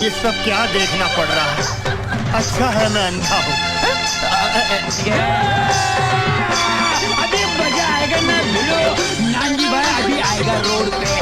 ये सब क्या देखना पड़ रहा है? अच्छा है मैं अंधा हूँ। अभी मजा आएगा ना भिड़ो। नानजी भाई अभी आएगा रोड पे।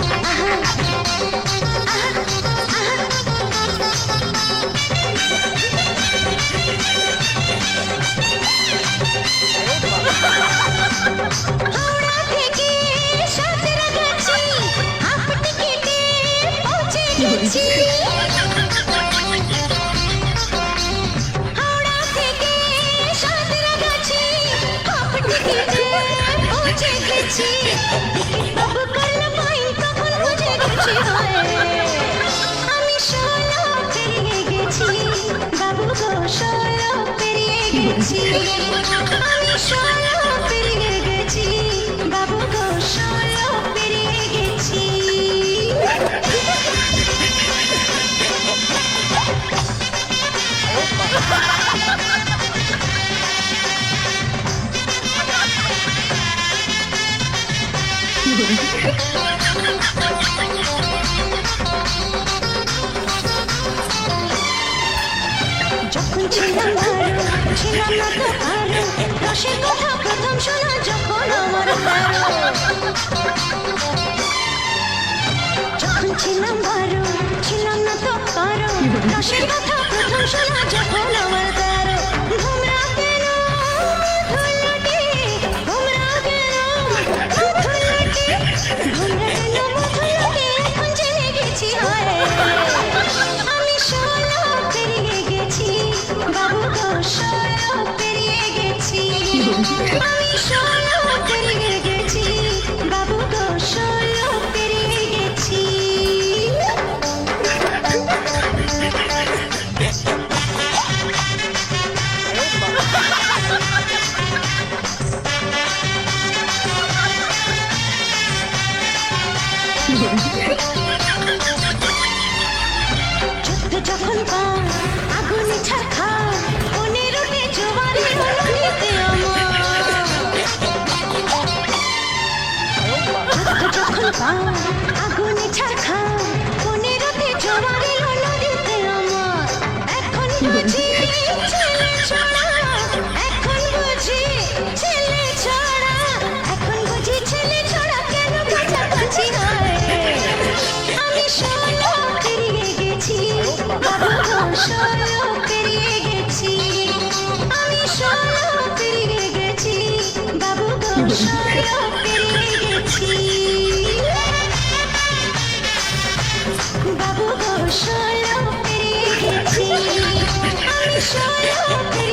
যখন ছিলাম ভালো ছিলাম না তো ভালো রসের কথা প্রথম শোনা যখন আমার যখন ছিলাম ভালো ছিলাম না তো পারো রসের কথা প্রথম শোনা যখন আমার তারো ঘুমরা কেন ধুলটি ঘুমরা কেন ধুলটি ঘুমরা কেন ধুলটি এখন জেনে গেছি হয় আমি সোনা পেরিয়ে গেছি বাবু গো সোনা পেরিয়ে গেছি আমি সোনা পেরিয়ে গেছি বাবু গো সোনা পেরিয়ে গেছি যুদ্ধ যখন পান আগুনে ছাড়খা 15টি জোয়ারে নদীতে আমার যুদ্ধ যখন পান আগুনে ছাড়খা 15টি জোয়ারে নদীতে আমার এখন বুঝি ছেলে ছড়া এখন বুঝি ছেলে ছড়া এখন বুঝি ছেলে ছড়া কেন কাছাকাছি হয় আমি সোনা পেরিয়ে গেছি বাবু গো সোনা পেরিয়ে গেছি আমি সোনা পেরিয়ে গেছি বাবু গো সোনা পেরিয়ে গেছি বাবু গো সোনা পেরিয়ে গেছি আমি সোনা পেরিয়ে